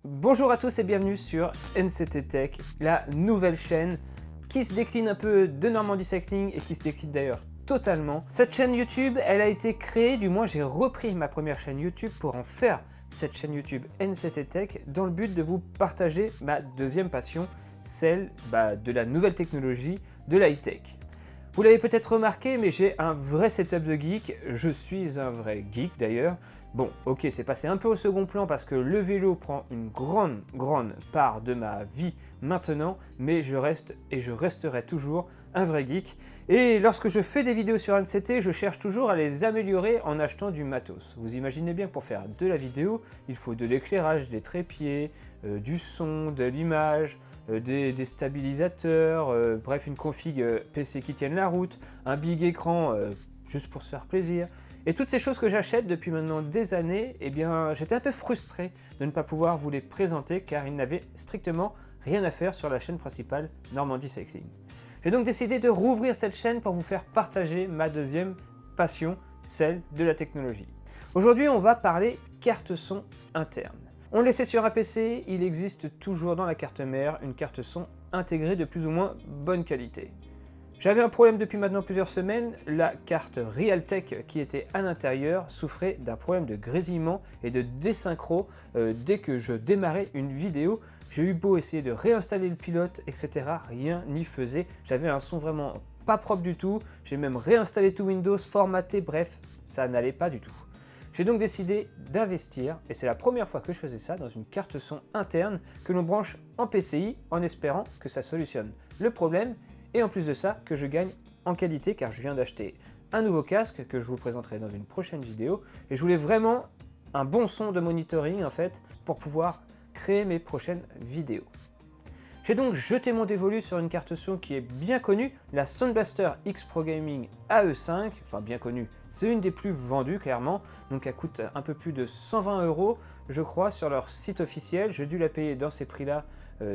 Bonjour à tous et bienvenue sur NCT Tech, la nouvelle chaîne qui se décline un peu de Normandie Cycling et qui se décline d'ailleurs totalement. Cette chaîne YouTube, elle a été créée, du moins j'ai repris ma première chaîne YouTube pour en faire cette chaîne YouTube NCT Tech dans le but de vous partager ma deuxième passion, celle de la nouvelle technologie, de l'high-tech. Vous l'avez peut-être remarqué, mais j'ai un vrai setup de geek, je suis un vrai geek d'ailleurs. Bon, ok, c'est passé un peu au second plan parce que le vélo prend une grande part de ma vie maintenant, mais je reste et je resterai toujours un vrai geek. Et lorsque je fais des vidéos sur NCT, je cherche toujours à les améliorer en achetant du matos. Vous imaginez bien que pour faire de la vidéo, il faut de l'éclairage, des trépieds, du son, de l'image, des stabilisateurs, bref une config PC qui tienne la route, un big écran juste pour se faire plaisir. Et toutes ces choses que j'achète depuis maintenant des années, eh bien j'étais un peu frustré de ne pas pouvoir vous les présenter car ils n'avaient strictement rien à faire sur la chaîne principale Normandie Cycling. J'ai donc décidé de rouvrir cette chaîne pour vous faire partager ma deuxième passion, celle de la technologie. Aujourd'hui on va parler carte son interne. On le sait sur un PC, il existe toujours dans la carte mère une carte son intégrée de plus ou moins bonne qualité. J'avais un problème depuis maintenant plusieurs semaines, la carte Realtek qui était à l'intérieur souffrait d'un problème de grésillement et de désynchro dès que je démarrais une vidéo. J'ai eu beau essayer de réinstaller le pilote, etc. Rien n'y faisait. J'avais un son vraiment pas propre du tout. J'ai même réinstallé tout Windows, formaté, bref, ça n'allait pas du tout. J'ai donc décidé d'investir, et c'est la première fois que je faisais ça, dans une carte son interne que l'on branche en PCI en espérant que ça solutionne le problème. Et en plus de ça, que je gagne en qualité car je viens d'acheter un nouveau casque que je vous présenterai dans une prochaine vidéo. Et je voulais vraiment un bon son de monitoring en fait pour pouvoir créer mes prochaines vidéos. J'ai donc jeté mon dévolu sur une carte son qui est bien connue, la Sound Blaster X Pro Gaming AE5, enfin bien connue, c'est une des plus vendues clairement, donc elle coûte un peu plus de 120 € je crois sur leur site officiel, j'ai dû la payer dans ces prix-là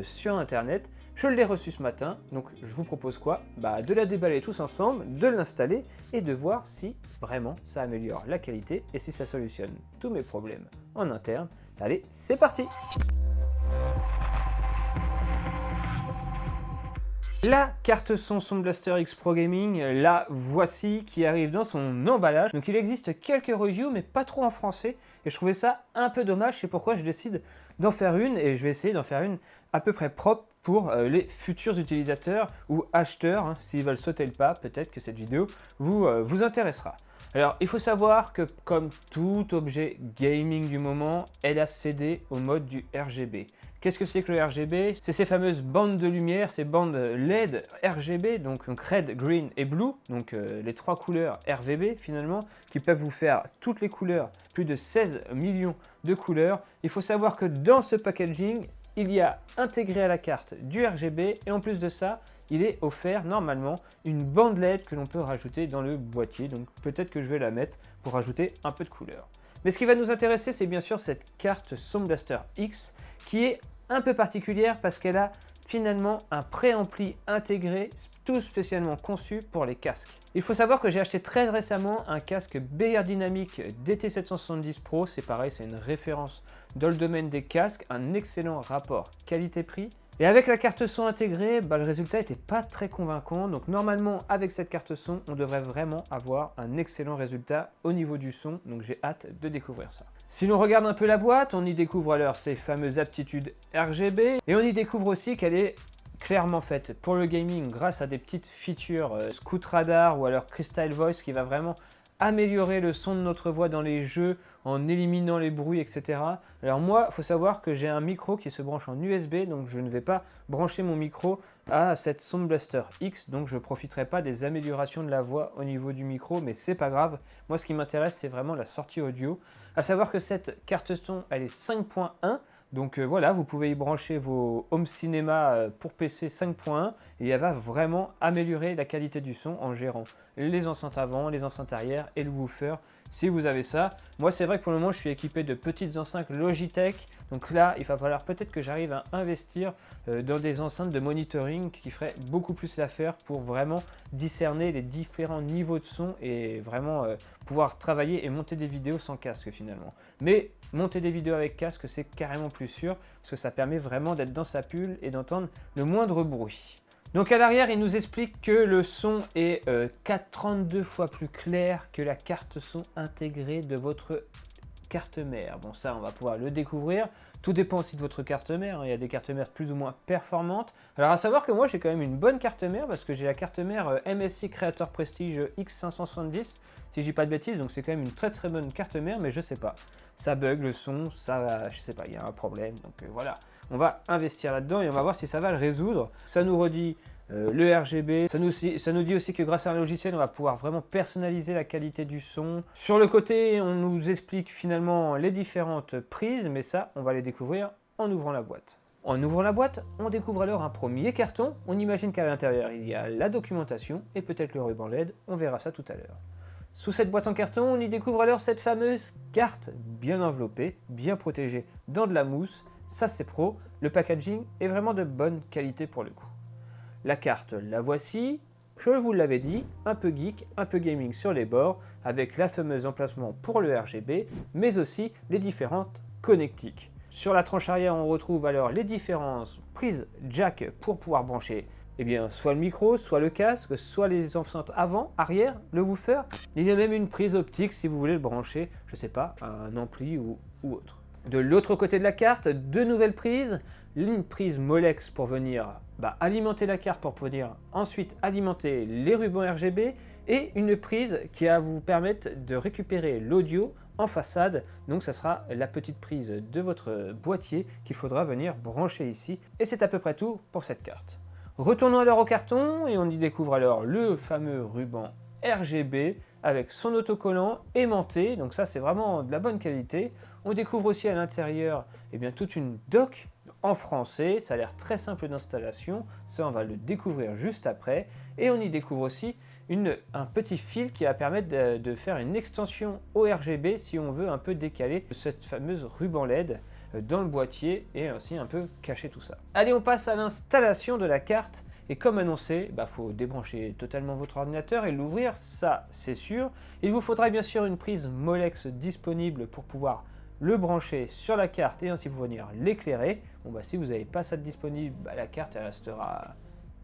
sur internet. Je l'ai reçue ce matin, donc je vous propose quoi? De la déballer tous ensemble, de l'installer et de voir si vraiment ça améliore la qualité et si ça solutionne tous mes problèmes en interne. Allez, c'est parti! La carte son Sound Blaster X Pro Gaming, la voici qui arrive dans son emballage. Donc il existe quelques reviews mais pas trop en français et je trouvais ça un peu dommage, c'est pourquoi je décide d'en faire une et je vais essayer d'en faire une à peu près propre pour les futurs utilisateurs ou acheteurs. S'ils veulent sauter le pas, peut-être que cette vidéo vous intéressera. Alors il faut savoir que comme tout objet gaming du moment, elle a cédé au mode du RGB. Qu'est-ce que c'est que le RGB? C'est ces fameuses bandes de lumière, ces bandes LED RGB, donc Red, Green et Blue, donc les trois couleurs RVB finalement, qui peuvent vous faire toutes les couleurs, plus de 16 millions de couleurs. Il faut savoir que dans ce packaging, il y a intégré à la carte du RGB et en plus de ça, il est offert normalement une bande LED que l'on peut rajouter dans le boîtier, donc peut-être que je vais la mettre pour rajouter un peu de couleur. Mais ce qui va nous intéresser, c'est bien sûr cette carte Sound Blaster X qui est un peu particulière parce qu'elle a finalement un préampli intégré tout spécialement conçu pour les casques. Il faut savoir que j'ai acheté très récemment un casque Beyerdynamic DT770 Pro, c'est pareil, c'est une référence dans le domaine des casques, un excellent rapport qualité-prix. Et avec la carte son intégrée, le résultat n'était pas très convaincant. Donc normalement, avec cette carte son, on devrait vraiment avoir un excellent résultat au niveau du son. Donc j'ai hâte de découvrir ça. Si l'on regarde un peu la boîte, on y découvre alors ces fameuses aptitudes RGB. Et on y découvre aussi qu'elle est clairement faite pour le gaming grâce à des petites features Scoot Radar ou alors Crystal Voice qui va vraiment améliorer le son de notre voix dans les jeux en éliminant les bruits, etc. Alors moi, il faut savoir que j'ai un micro qui se branche en USB, donc je ne vais pas brancher mon micro à cette Sound Blaster X, donc je ne profiterai pas des améliorations de la voix au niveau du micro, mais c'est pas grave. Moi, ce qui m'intéresse, c'est vraiment la sortie audio. À savoir que cette carte son, elle est 5.1, donc voilà, vous pouvez y brancher vos home cinéma pour PC 5.1 et elle va vraiment améliorer la qualité du son en gérant les enceintes avant, les enceintes arrière et le woofer si vous avez ça. Moi, c'est vrai que pour le moment, je suis équipé de petites enceintes Logitech. Donc là, il va falloir peut-être que j'arrive à investir dans des enceintes de monitoring qui feraient beaucoup plus l'affaire pour vraiment discerner les différents niveaux de son et vraiment pouvoir travailler et monter des vidéos sans casque finalement. Mais monter des vidéos avec casque, c'est carrément plus sûr parce que ça permet vraiment d'être dans sa bulle et d'entendre le moindre bruit. Donc à l'arrière, il nous explique que le son est 4,32 fois plus clair que la carte son intégrée de votre carte mère. Bon, ça, on va pouvoir le découvrir. Tout dépend aussi de votre carte mère. Il y a des cartes mères plus ou moins performantes. Alors, à savoir que moi, j'ai quand même une bonne carte mère parce que j'ai la carte mère MSI Creator Prestige X570, si je dis pas de bêtises. Donc, c'est quand même une très très bonne carte mère, mais je sais pas. Ça bug le son, ça, je sais pas, il y a un problème. Donc, voilà. On va investir là-dedans et on va voir si ça va le résoudre. Ça nous redit le RGB, ça nous dit aussi que grâce à un logiciel, on va pouvoir vraiment personnaliser la qualité du son. Sur le côté, on nous explique finalement les différentes prises, mais ça, on va les découvrir en ouvrant la boîte. En ouvrant la boîte, on découvre alors un premier carton. On imagine qu'à l'intérieur, il y a la documentation et peut-être le ruban LED. On verra ça tout à l'heure. Sous cette boîte en carton, on y découvre alors cette fameuse carte bien enveloppée, bien protégée dans de la mousse. Ça, c'est pro. Le packaging est vraiment de bonne qualité pour le coup. La carte, la voici, je vous l'avais dit, un peu geek, un peu gaming sur les bords, avec la fameuse emplacement pour le RGB, mais aussi les différentes connectiques. Sur la tranche arrière, on retrouve alors les différentes prises jack pour pouvoir brancher soit le micro, soit le casque, soit les enceintes avant, arrière, le woofer. Il y a même une prise optique si vous voulez le brancher, je sais pas, à un ampli ou autre. De l'autre côté de la carte, deux nouvelles prises, une prise Molex pour venir alimenter la carte pour venir ensuite alimenter les rubans RGB et une prise qui va vous permettre de récupérer l'audio en façade. Donc ça sera la petite prise de votre boîtier qu'il faudra venir brancher ici et c'est à peu près tout pour cette carte. Retournons alors au carton et on y découvre alors le fameux ruban RGB avec son autocollant aimanté, donc ça c'est vraiment de la bonne qualité. On découvre aussi à l'intérieur toute une dock en français, ça a l'air très simple d'installation, ça on va le découvrir juste après. Et on y découvre aussi un petit fil qui va permettre de faire une extension au RGB si on veut un peu décaler cette fameuse ruban LED dans le boîtier et ainsi un peu cacher tout ça. Allez, on passe à l'installation de la carte. Et comme annoncé, faut débrancher totalement votre ordinateur et l'ouvrir, ça c'est sûr. Il vous faudra bien sûr une prise Molex disponible pour pouvoir le brancher sur la carte et ainsi pour venir l'éclairer. Bon si vous n'avez pas ça de disponible, la carte elle restera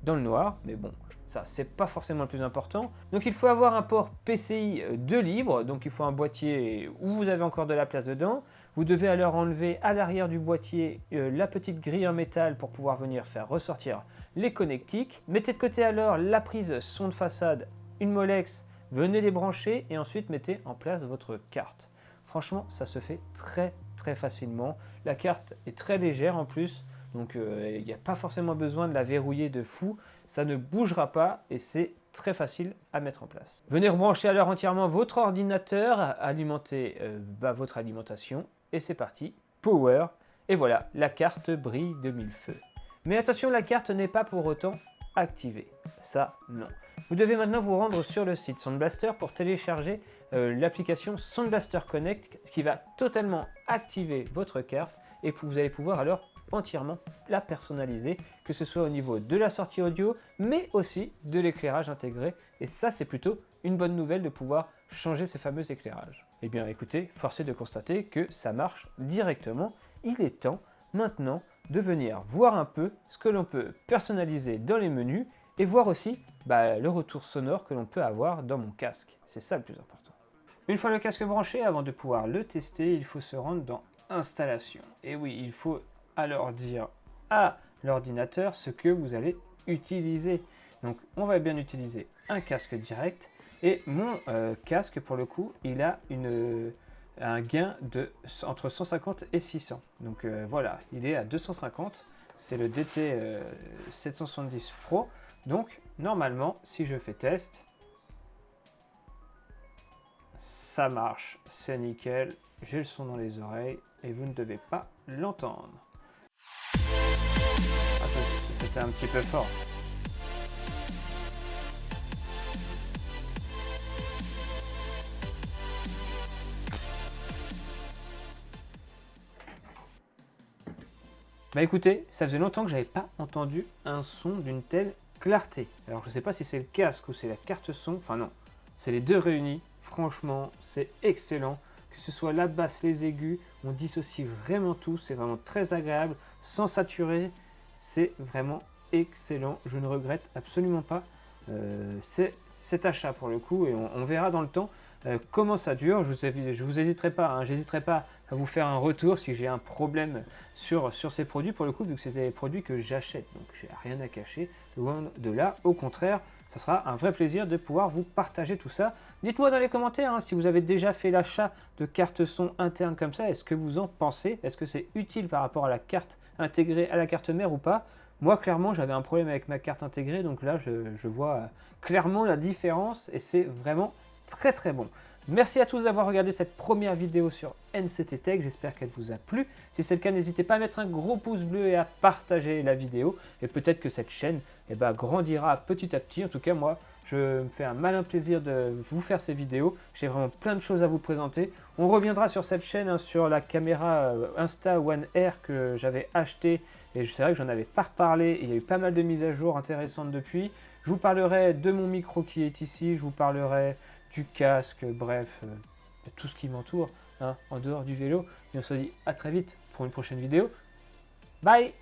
dans le noir, mais bon, ça c'est pas forcément le plus important. Donc il faut avoir un port PCI de libre, donc il faut un boîtier où vous avez encore de la place dedans. Vous devez alors enlever à l'arrière du boîtier la petite grille en métal pour pouvoir venir faire ressortir les connectiques. Mettez de côté alors la prise son de façade, une Molex, venez les brancher et ensuite mettez en place votre carte. Franchement, ça se fait très très facilement. La carte est très légère en plus, donc il n'y a pas forcément besoin de la verrouiller de fou. Ça ne bougera pas et c'est très facile à mettre en place. Venez rebrancher alors entièrement votre ordinateur, alimenter votre alimentation et c'est parti, power. Et voilà, la carte brille de mille feux. Mais attention, la carte n'est pas pour autant activée. Ça, non. Vous devez maintenant vous rendre sur le site Sound Blaster pour télécharger l'application Sound Blaster Connect qui va totalement activer votre carte et vous allez pouvoir alors entièrement la personnaliser, que ce soit au niveau de la sortie audio, mais aussi de l'éclairage intégré. Et ça, c'est plutôt une bonne nouvelle de pouvoir changer ces fameux éclairages. Eh bien, écoutez, force est de constater que ça marche directement. Il est temps maintenant de venir voir un peu ce que l'on peut personnaliser dans les menus et voir aussi le retour sonore que l'on peut avoir dans mon casque. C'est ça le plus important. Une fois le casque branché, avant de pouvoir le tester, il faut se rendre dans Installation. Et oui, il faut alors dire à l'ordinateur ce que vous allez utiliser. Donc on va bien utiliser un casque direct et mon casque pour le coup il a un gain entre 150 et 600. Donc voilà, il est à 250, c'est le DT 770 Pro. Donc normalement si je fais test, ça marche, c'est nickel, j'ai le son dans les oreilles et vous ne devez pas l'entendre. C'était un petit peu fort. Bah écoutez, ça faisait longtemps que j'avais pas entendu un son d'une telle clarté. Alors je sais pas si c'est le casque ou c'est la carte son, enfin non, c'est les deux réunis. Franchement, c'est excellent. Que ce soit la basse, les aigus, on dissocie vraiment tout, c'est vraiment très agréable, sans saturer, c'est vraiment excellent. Je ne regrette absolument pas cet achat pour le coup et on verra dans le temps comment ça dure. Je vous hésiterai pas, hein, j'hésiterai pas à vous faire un retour si j'ai un problème sur ces produits pour le coup, vu que c'est des produits que j'achète, donc j'ai rien à cacher, loin de là. Au contraire, ça sera un vrai plaisir de pouvoir vous partager tout ça. Dites-moi dans les commentaires hein, si vous avez déjà fait l'achat de cartes son internes comme ça, est-ce que vous en pensez? Est-ce que c'est utile par rapport à la carte intégrée à la carte mère ou pas? Moi, clairement, j'avais un problème avec ma carte intégrée, donc là, je vois clairement la différence et c'est vraiment très très bon. Merci à tous d'avoir regardé cette première vidéo sur NCT Tech, j'espère qu'elle vous a plu. Si c'est le cas, n'hésitez pas à mettre un gros pouce bleu et à partager la vidéo. Et peut-être que cette chaîne grandira petit à petit. En tout cas, moi, je me fais un malin plaisir de vous faire ces vidéos. J'ai vraiment plein de choses à vous présenter. On reviendra sur cette chaîne, hein, sur la caméra Insta One R que j'avais achetée. Et c'est vrai que j'en avais pas reparlé. Il y a eu pas mal de mises à jour intéressantes depuis. Je vous parlerai de mon micro qui est ici. Je vous parlerai du casque, bref, de tout ce qui m'entoure, hein, en dehors du vélo. Et on se dit à très vite pour une prochaine vidéo. Bye!